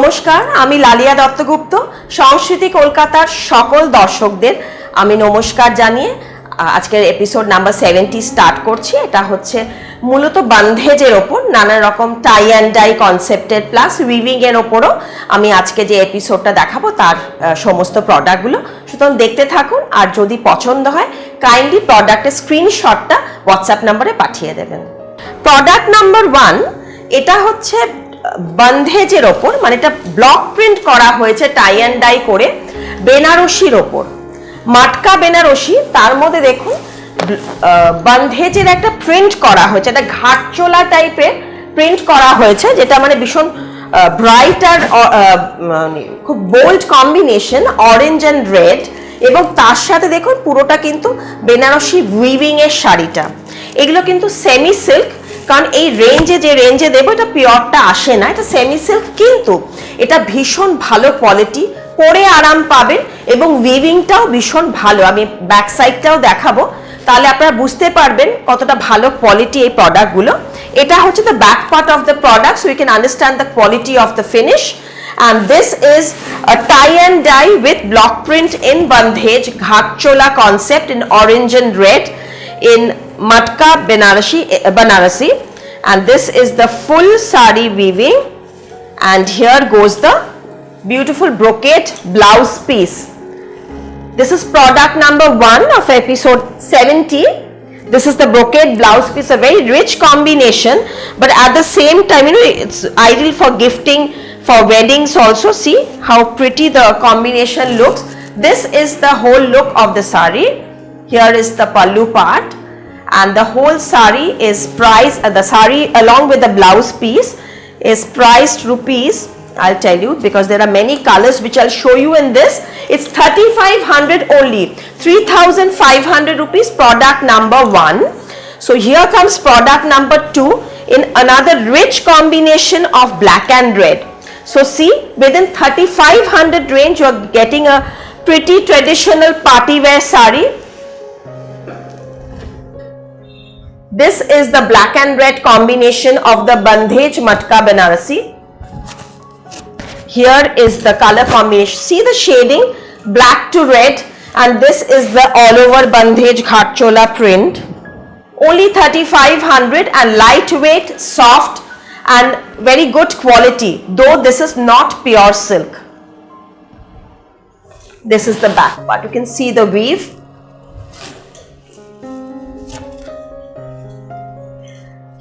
নমস্কার, আমি লালিয়া দত্তগুপ্ত। সংস্কৃতি কলকাতার সকল দর্শকদের আমি নমস্কার জানিয়ে আজকের এপিসোড নাম্বার 70 স্টার্ট করছি। এটা হচ্ছে মূলত বন্ধেজের ওপর নানা রকম টাই অ্যান্ড ডাই কনসেপ্টের প্লাস উইভিং এর ওপরও আমি আজকে যে এপিসোডটা দেখাবো তার সমস্ত প্রোডাক্টগুলো, সুতরাং দেখতে থাকুন। আর যদি পছন্দ হয় কাইন্ডলি প্রোডাক্টের স্ক্রিনশটটা হোয়াটসঅ্যাপ নাম্বারে পাঠিয়ে দেবেন। প্রোডাক্ট নাম্বার 1, এটা হচ্ছে বন্ধেজের ওপর, মানে এটা ব্লক প্রিন্ট করা হয়েছে টাই অ্যান্ড ডাই করে বেনারসির ওপর, মাটকা বেনারসি। তার মধ্যে দেখুন বন্ধেজের একটা প্রিন্ট করা হয়েছে, একটা ঘাটচোলা টাইপের প্রিন্ট করা হয়েছে, যেটা মানে ভীষণ ব্রাইট আর খুব bold combination, orange and red. এবং তার সাথে দেখুন পুরোটা কিন্তু বেনারসি উইভিং এর শাড়িটা। এগুলো কিন্তু সেমি সিল্ক, কারণ এই যে রেঞ্জে দেবো এটা পিওরটা আসে না, এটা সেমি সিল্ক, কিন্তু এটা ভীষণ ভালো কোয়ালিটি, পরে আরাম পাবেন এবং উইভিংটাও ভীষণ ভালো। আমি ব্যাক সাইডটাও দেখাবো, তাহলে আপনারা বুঝতে পারবেন কতটা ভালো কোয়ালিটি এই প্রোডাক্টগুলো। এটা হচ্ছে the back part of the product, so you can understand the quality of the finish. And this is a tie and dye with block print in bandhej ghatchola concept in orange and red in matka Banarasi, and this is the full sari weaving, and here goes the beautiful brocade blouse piece. This is product number 1 of episode 70. This is the brocade blouse piece, a very rich combination, but at the same time, it's ideal for gifting, for weddings also. See how pretty the combination looks. This is the whole look of the sari. Here is the pallu part, and the whole sari is priced, the sari along with the blouse piece is priced rupees, I'll tell you, because there are many colors which I'll show you in this. It's 3500 only, 3500 rupees, product number 1. So here comes product number 2 in another rich combination of black and red. So see, within 3500 range you are getting a pretty traditional party wear sari. This is the black and red combination of the bandhej matka Banarasi. Here is the color combination. See the shading, black to red, and this is the all over bandhej ghatchola print. Only 3500 and lightweight, soft and very good quality, though this is not pure silk. This is the back part. You can see the weave.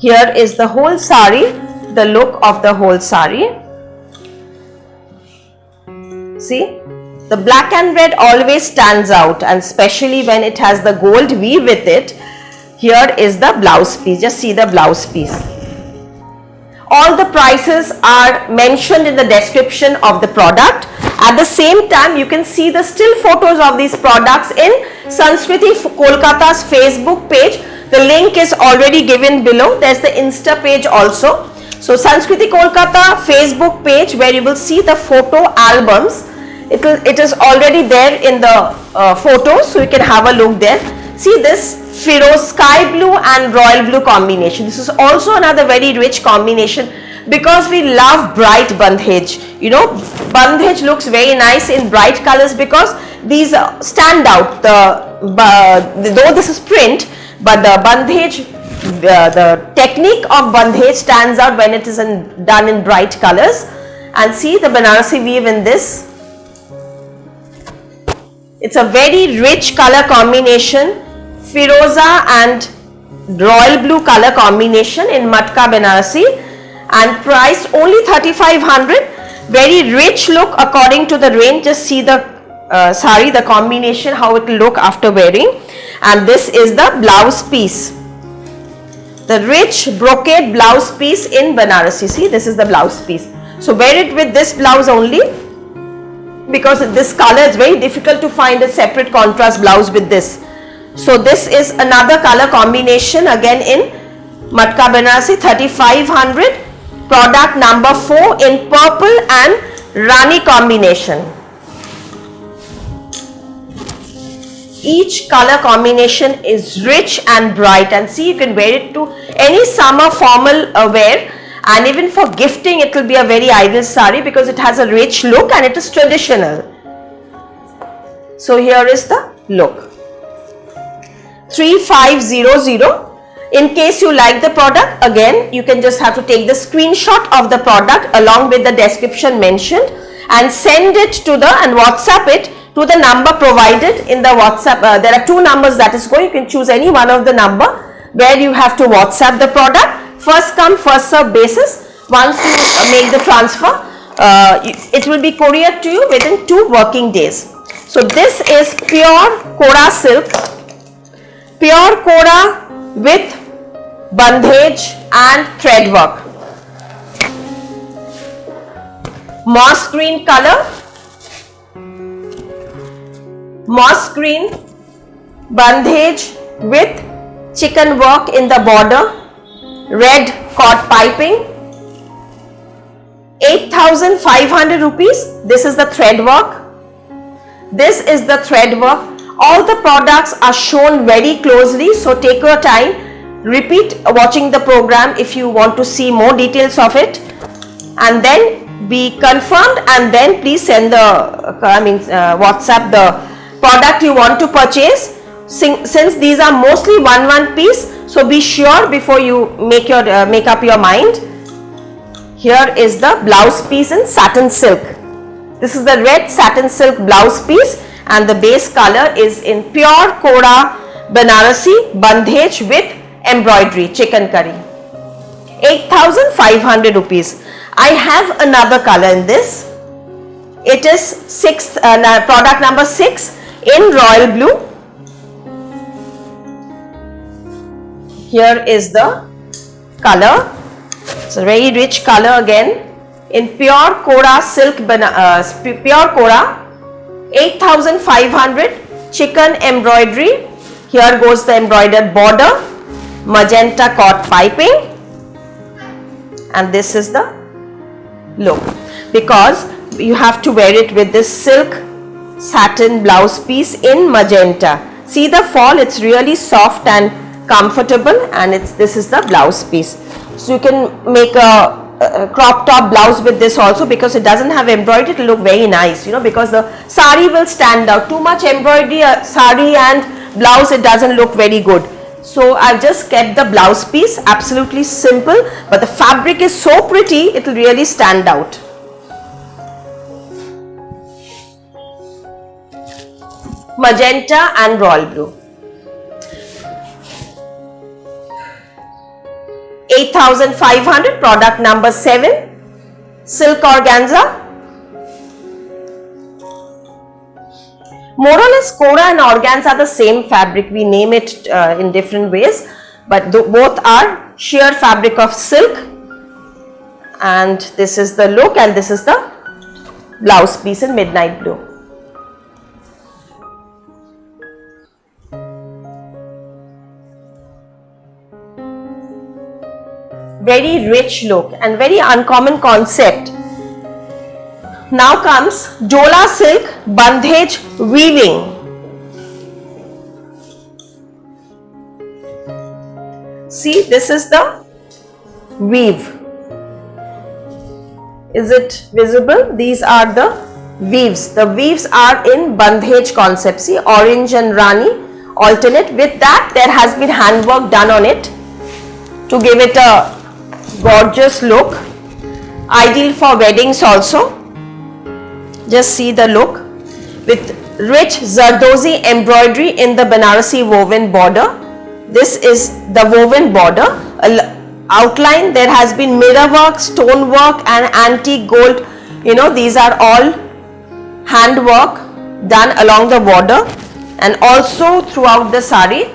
Here is the whole sari, the look of the whole sari. See, the black and red always stands out, and especially when it has the gold weave with it. Here is the blouse piece. Just see the blouse piece. All the prices are mentioned in the description of the product. At the same time, you can see the still photos of these products in Sanskriti Kolkata's Facebook page. The link is already given below. There's the Insta page also. So Sanskriti Kolkata Facebook page, where you will see the photo albums. It is already there in the photos, so you can have a look there. See this Firoz sky blue and royal blue combination. This is also another very rich combination, because we love bright bandhej. You know, bandhej looks very nice in bright colors because these stand out. Though this is print, but the bandhej, the technique of bandhej stands out when it is done in bright colors. And see the Banarasi weave in this. It's a very rich color combination, Firoza and royal blue color combination in matka Banarasi, and priced only 3500. Very rich look according to the range. Just see the sari, the combination, how it will look after wearing. And this is the blouse piece, the rich brocade blouse piece in Banarasi. See, this is the blouse piece. So wear it with this blouse only, because this color is very difficult to find a separate contrast blouse with this. So this is another color combination again in matka Banarasi, 3500, product number 4 in purple and rani combination. Each color combination is rich and bright, and see, you can wear it to any summer formal wear, and even for gifting it will be a very ideal sari because it has a rich look and it is traditional. So here is the look. 3500. In case you like the product, again you can just have to take the screenshot of the product along with the description mentioned and send it to the and WhatsApp it to the number provided in the WhatsApp. There are two numbers that is going. You can choose any one of the number where you have to WhatsApp the product. First come first serve basis. Once you make the transfer, it will be couriered to you within 2 working days. So this is pure Kora silk, pure Kora with bandhej and thread work. Moss green color, moss green bandhej with chicken work in the border, red cord piping. 8,500 rupees. This is the thread work. This is the thread work. All the products are shown very closely, so take your time. Repeat watching the program if you want to see more details of it, and then be confirmed, and then please send the WhatsApp the product you want to purchase. Since these are mostly one piece, so be sure before you make up your mind. Here is the blouse piece in satin silk. This is the red satin silk blouse piece, and the base color is in pure Kora Banarasi bandhej with embroidery chikankari. 8,500 rupees. I have another color in this. It is product number 6 in royal blue. Here is the color. It's a very rich color again in pure Kora silk, pure Kora. 8,500 chicken embroidery. Here goes the embroidered border, magenta cord piping, and this is the look, because you have to wear it with this silk satin blouse piece in magenta. See the fall, it's really soft and comfortable, and this is the blouse piece. So you can make a crop top blouse with this also, because it doesn't have embroidery. It will look very nice, because the sari will stand out. Too much embroidery sari and blouse, it doesn't look very good. So I've just kept the blouse piece absolutely simple, but the fabric is so pretty, it will really stand out. Magenta and royal blue. 8,500, product number 7, silk organza. More or less Kora and organza are the same fabric. We name it in different ways, but both are sheer fabric of silk, and this is the look, and this is the blouse piece in midnight blue. Very rich look and very uncommon concept. Now comes Dola silk bandhej weaving. See, this is the weave. Is it visible? These are the weaves. The weaves are in bandhej concept. See, orange and rani alternate. With that, there has been handwork done on it to give it a gorgeous look, ideal for weddings also. Just see the look with rich Zardozi embroidery in the Banarasi woven border. This is the woven border. Outline, there has been mirror work, stone work and antique gold. These are all handwork done along the border and also throughout the sari.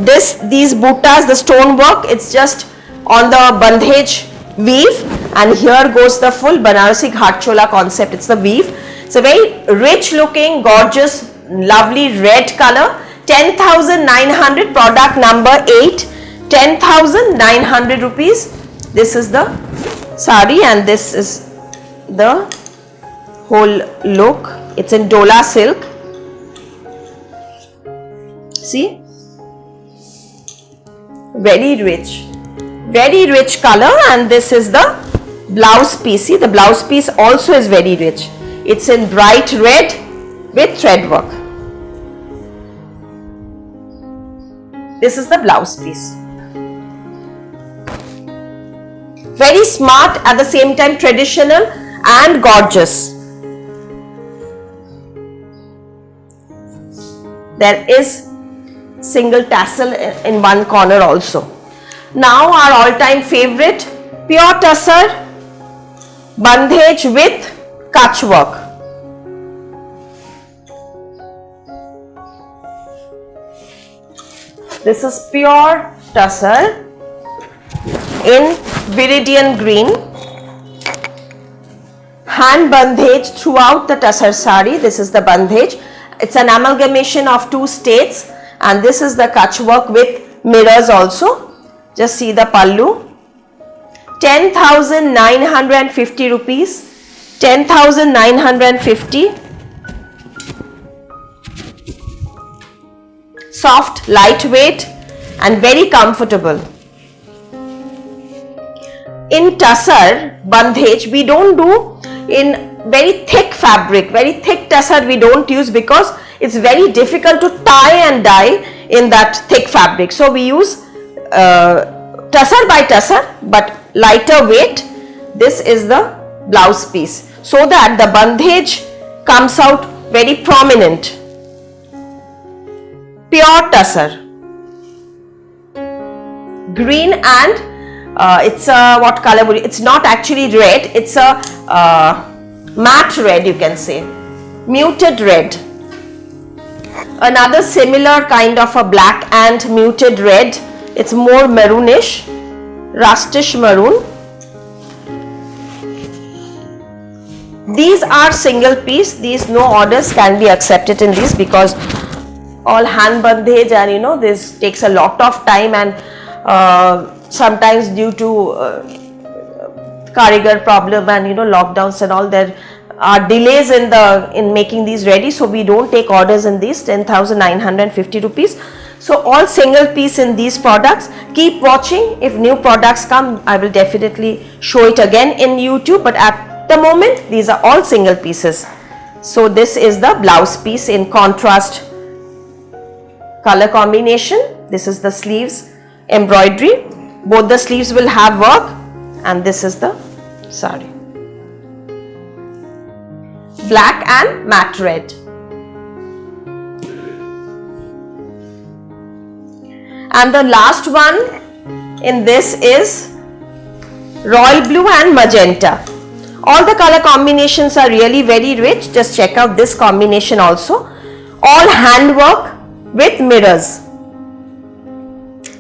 These buttas, the stone work, it's just on the bandhej weave, and here goes the full Banarasi Ghatchola concept. It's the weave. It's a very rich looking, gorgeous, lovely red color. 10,900, product number 8. 10,900 rupees. This is the sari, and this is the whole look. It's in Dola silk. See, very rich, Very rich color, and this is the blouse piece. See, the blouse piece also is very rich. It's in bright red with thread work. This is the blouse piece. Very smart, at the same time traditional and gorgeous. There is single tassel in one corner also. Now our all-time favorite, pure tussar bandhej with kutch work. This is pure tussar in viridian green. Hand bandhej throughout the tussar sari. This is the bandhej. It's an amalgamation of two states, and this is the kutch work with mirrors also. Just see the pallu. 10,950 rupees. 10,950. Soft, lightweight, and very comfortable. In tussar bandhej, we don't do in very thick fabric. Very thick tussar we don't use because it's very difficult to tie and dye in that thick fabric. So we use tussar by tussar, but lighter weight. This is the blouse piece, so that the bandhej comes out very prominent. Pure tussar, green, and it's a, what color would it's not actually red, it's a matte red, you can say, muted red. Another similar kind of a black and muted red. It's more maroonish, rustish maroon. These are single piece. These no orders can be accepted in these because all hand bandhej, and this takes a lot of time, and sometimes due to karigar problem and lockdowns and all, there are delays in making these ready, so we don't take orders in these. 10,950 rupees. So all single piece in these products. Keep watching. If new products come, I will definitely show it again in YouTube, but at the moment these are all single pieces. So this is the blouse piece in contrast color combination. This is the sleeves embroidery. Both the sleeves will have work, and this is the sari. Black and matte red. And the last one in this is royal blue and magenta. All the color combinations are really very rich. Just check out this combination also. All handwork with mirrors.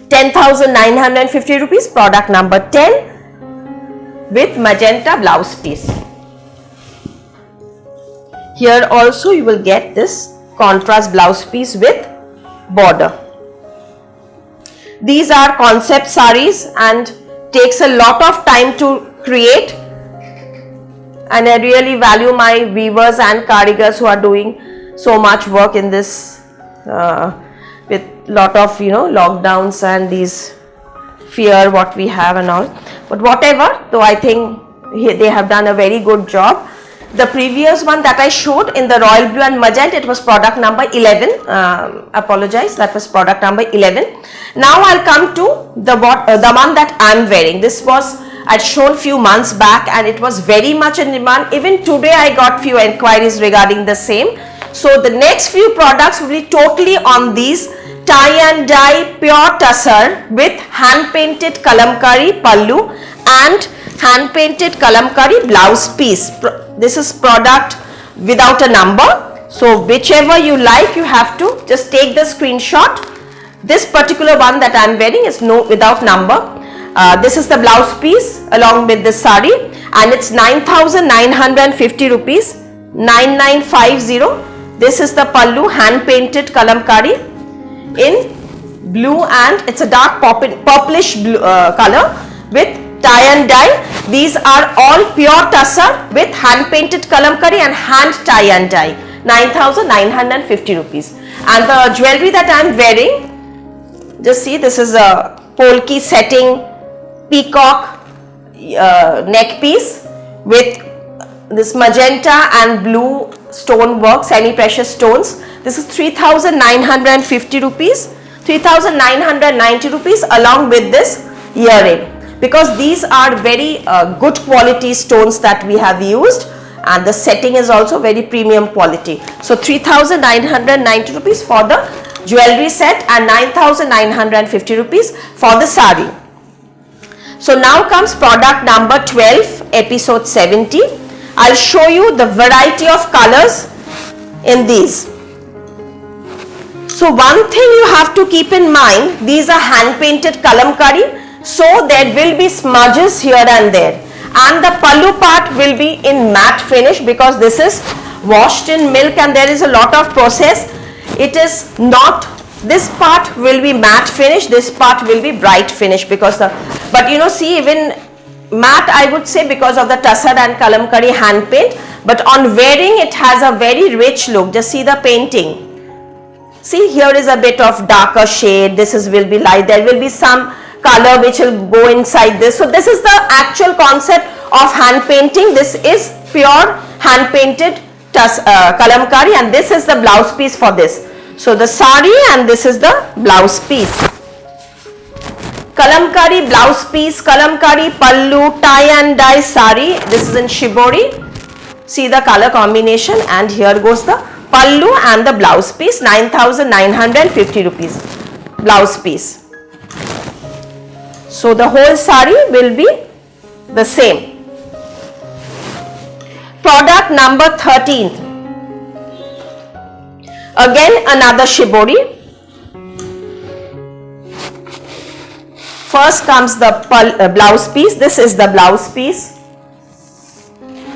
10,950 rupees, product number 10 with magenta blouse piece. Here also you will get this contrast blouse piece with border. These are concept saris and takes a lot of time to create, and I really value my weavers and karigars who are doing so much work in this with lot of lockdowns and these fear what we have and all. But whatever, though I think they have done a very good job. The previous one that I showed in the royal blue and magenta, it was product number 11. Apologize, that was product number 11. Now I'll come to the one that I'm wearing. This was I'd shown few months back, and it was very much in demand. Even today I got few inquiries regarding the same. So the next few products will be totally on these tie and dye pure tussar with hand painted kalamkari pallu and hand painted kalamkari blouse piece. This is product without a number, so whichever you like, you have to just take the screenshot. This particular one that I am wearing is without number. This is the blouse piece along with the sari, and it's 9,950 rupees, 9950. This is the pallu, hand painted kalamkari in blue, and it's a dark purplish blue, color with tie and dye. These are all pure tussar with hand painted kalamkari and hand tie and dye. 9,950 rupees. And the jewelry that I am wearing, just see, this is a polki setting peacock neck piece with this magenta and blue stone work, semi-precious stones. This is 3,950 rupees, 3,990 rupees along with this earring, because these are very good quality stones that we have used, and the setting is also very premium quality. So 3,990 rupees for the jewelry set and 9,950 rupees for the sari. So now comes product number 12, episode 70. I'll show you the variety of colors in these. So one thing you have to keep in mind, these are hand painted kalamkari, so there will be smudges here and there, and the pallu part will be in matte finish because this is washed in milk and there is a lot of process. It is not, this part will be matte finish, this part will be bright finish because the, but you know, see, even matte I would say because of the tussar and kalamkari hand paint, but on wearing it has a very rich look. Just see the painting. See, here is a bit of darker shade, this is will be light, there will be some color which will go inside this. So this is the actual concept of hand painting. This is pure hand painted kalamkari, and this is the blouse piece for this. So the sari, and this is the blouse piece. Kalamkari blouse piece, kalamkari pallu, tie and dye sari. This is in shibori. See the color combination, and here goes the pallu and the blouse piece, 9,950 rupees blouse piece. So the whole sari will be the same. Product number 13. Again another shibori. First comes the blouse piece. This is the blouse piece.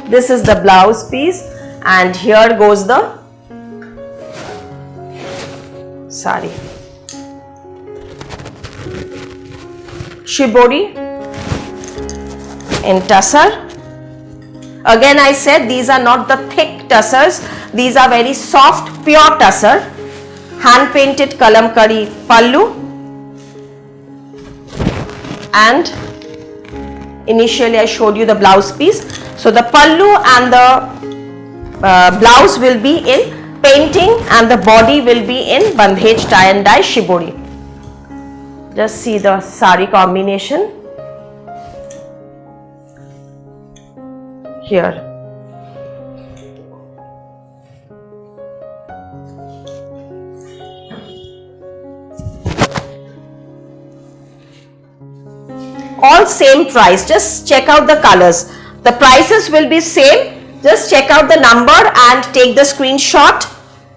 This is the blouse piece, and here goes the sari. Shibori in tussar. Again I said these are not the thick tussars, these are very soft pure tussar. Hand painted kalamkari pallu, and initially I showed you the blouse piece. So the pallu and the blouse will be in painting, and the body will be in bandhej tie and dye shibori. Just see the sari combination here. All same price, just check out the colors. The prices will be same, just check out the number and take the screenshot,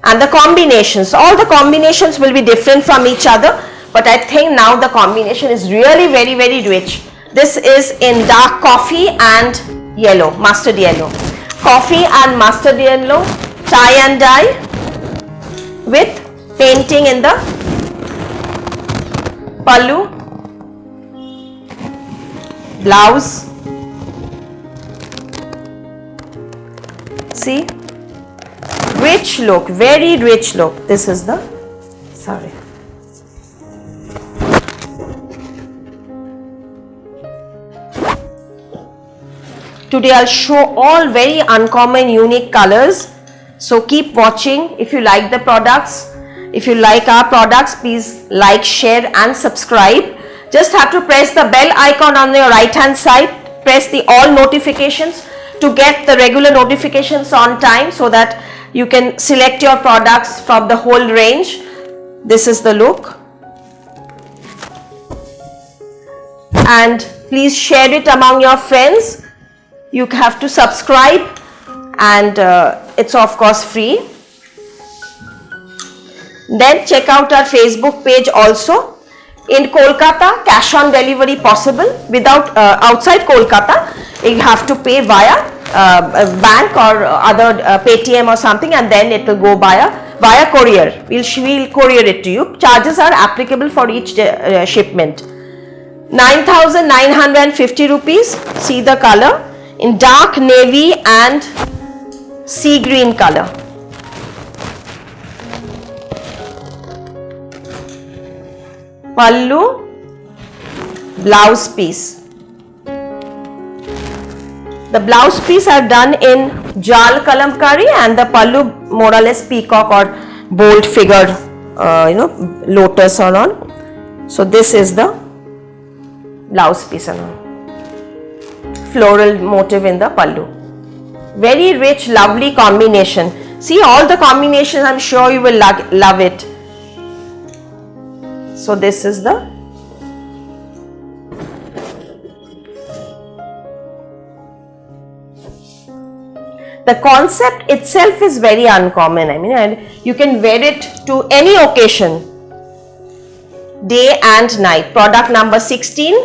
and the combinations. All the combinations will be different from each other, but I think now the combination is really very, very rich. This is in dark coffee and yellow, mustard yellow. Coffee and mustard yellow, tie and dye with painting in the pallu, blouse. See, rich look, very rich look. This is the sari. Today I'll show all very uncommon, unique colors. So keep watching. If you like the products, if you like our products, please like, share and subscribe. Just have to press the bell icon on your right hand side. Press the all notifications to get the regular notifications on time, so that you can select your products from the whole range. This is the look. And please share it among your friends. You have to subscribe, and it's of course free. Then check out our Facebook page also. In Kolkata, cash on delivery possible. Without outside Kolkata, you have to pay via bank or other Paytm or something, and then it will go via courier. We'll courier it to you. Charges are applicable for each shipment. 9,950 rupees. See the color in dark navy and sea green color. Pallu, blouse piece. The blouse piece I've done in Jal Kalamkari, and the pallu more or less peacock or bold figure, lotus or on. So this is the blouse piece and all. Floral motive in the pallu. Very rich, lovely combination. See all the combinations, I'm sure you will love it. So this is the concept itself is very uncommon. I mean, and you can wear it to any occasion, day and night. Product number 16.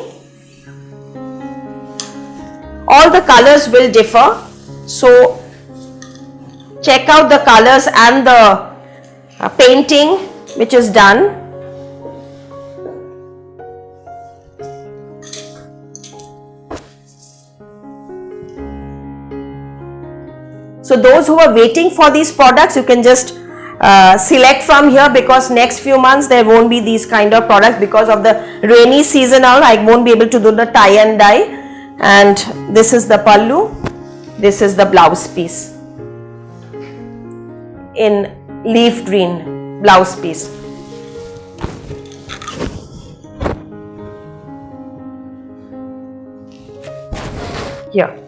All the colors will differ, so check out the colors and the painting which is done. So those who are waiting for these products, you can just select from here, because next few months there won't be these kind of products because of the rainy season. I won't be able to do the tie and dye. And this is the pallu, this is the blouse piece in leaf green blouse piece. Here.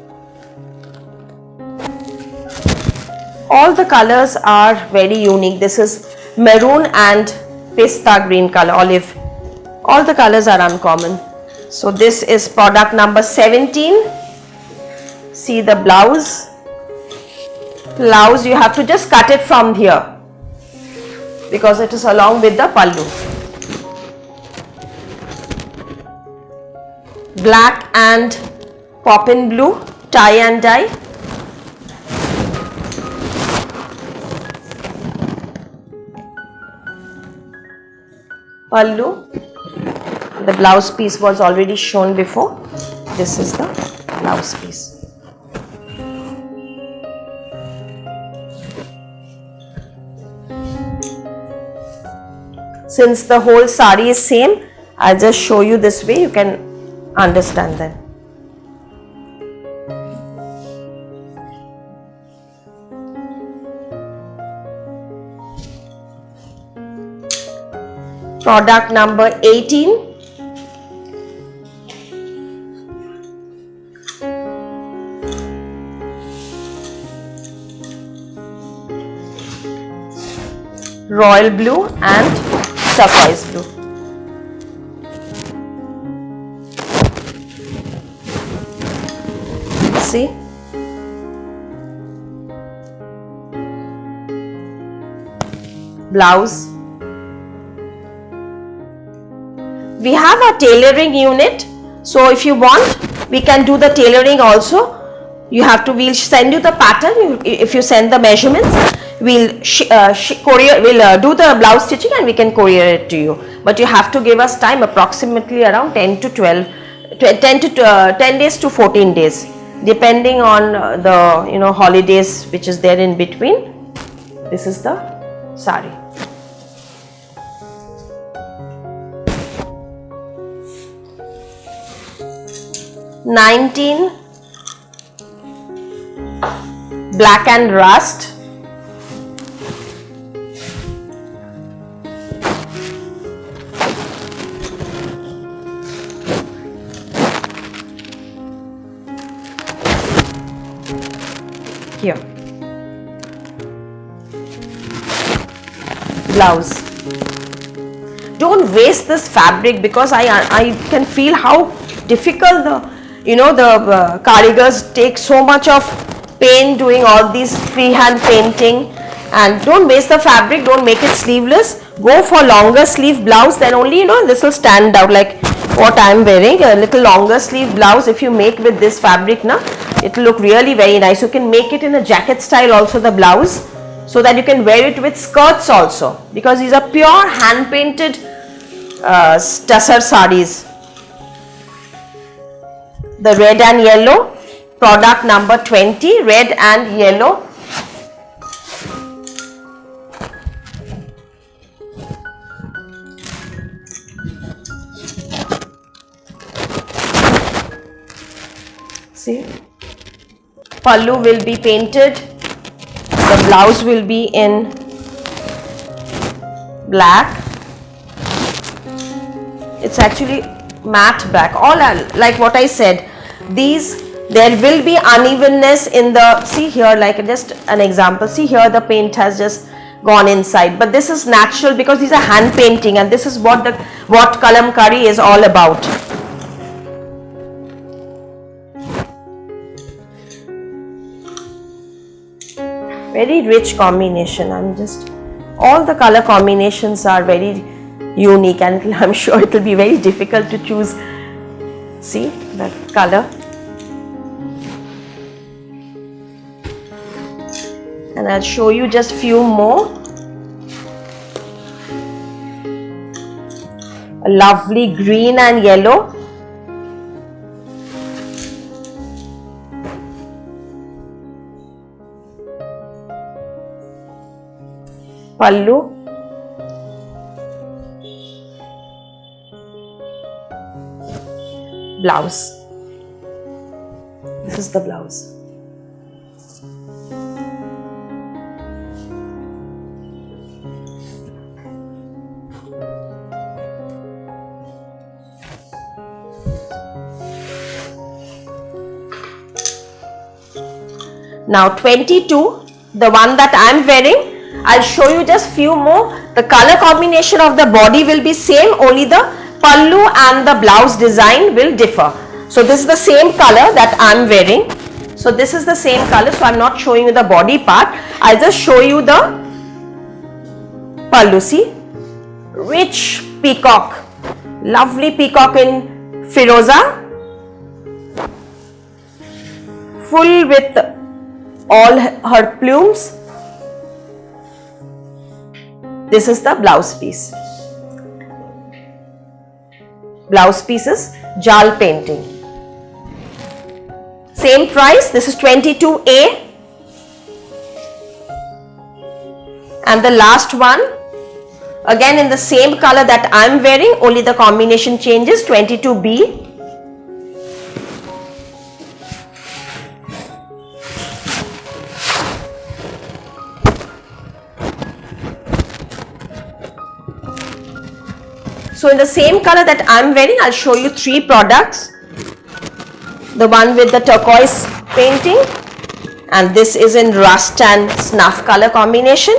All the colors are very unique. This is maroon and pista green color, olive. All the colors are uncommon. So this is product number 17. See the blouse. Blouse, you have to just cut it from here because it is along with the pallu. Black and poppin blue, tie and dye. Pallu. The blouse piece was already shown before. This is the blouse piece. Since the whole sari is same, I'll just show you this way, you can understand that. Product number 18. Royal blue and turquoise blue. See? Blouse. We have a tailoring unit, so if you want, we can do the tailoring also. We'll send you the pattern. If you send the measurements, we'll do the blouse stitching and we can courier it to you. But you have to give us time, approximately around 10 days to 14 days, depending on the holidays which is there in between. This is the sari. $19, black and rust. Here. Blouse. Don't waste this fabric, because I can feel how difficult the karigars take so much of pain doing all these freehand painting. And don't waste the fabric, don't make it sleeveless. Go for longer sleeve blouse, then only this will stand out, like what I am wearing, a little longer sleeve blouse. If you make with this fabric, it will look really very nice. You can make it in a jacket style also, the blouse, so that you can wear it with skirts also, because these are pure hand painted tussar sarees. The red and yellow, product number 20, red and yellow. See, Pallu will be painted. The blouse will be in black. It's actually matte black. All are, like what I said, these, there will be unevenness in the, see here, like just an example, see here the paint has just gone inside, but this is natural because these are hand painting, and this is what kalamkari is all about. Very rich combination. All the color combinations are very unique, and I'm sure it will be very difficult to choose. See the color, and I'll show you just few more. A lovely green and yellow. Pallu. Blouse. This is the blouse. Now 22, the one that I am wearing, I'll show you just few more. The color combination of the body will be same, only the pallu and the blouse design will differ. So this is the same color that I am wearing. So this is the same color, so I am not showing you the body part. I'll just show you the pallu. See, rich peacock, lovely peacock in Firoza, full with all her plumes. This is the blouse piece. Blouse piece is jal painting. Same price. This is 22A. And the last one, again in the same color that I am wearing, only the combination changes, 22B. So in the same color that I am wearing, I'll show you 3 products. The one with the turquoise painting, and this is in rust and snuff color combination.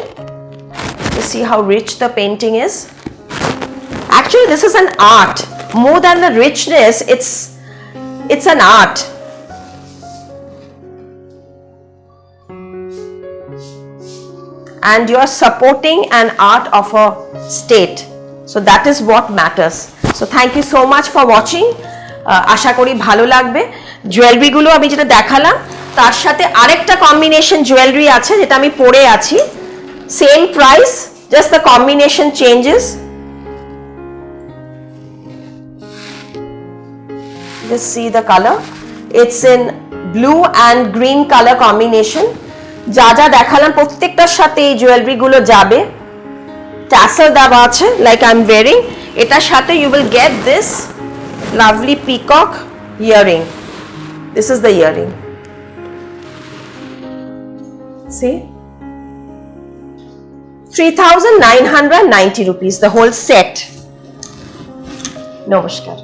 You see how rich the painting is. Actually, this is an art. More than the richness, it's an art. And you are supporting an art of a state. So that is what matters. So thank you so much for watching. আশা করি ভালো লাগবে। জুয়েলারিগুলো আমি যেটা দেখালাম, তার সাথে আরেকটা combination jewellery আছে যেটা আমি পরে আছি। Same price, just the combination changes. Just see the color. It's in blue and green color combination. যা যা দেখালাম প্রত্যেকটার সাথে এই জুয়েলারিগুলো যাবে। Tassel দেওয়া আছে, like I'm wearing. এটার সাথে you will get this lovely peacock earring. This is the earring. See, 3,990 rupees, the whole set. Namaskar.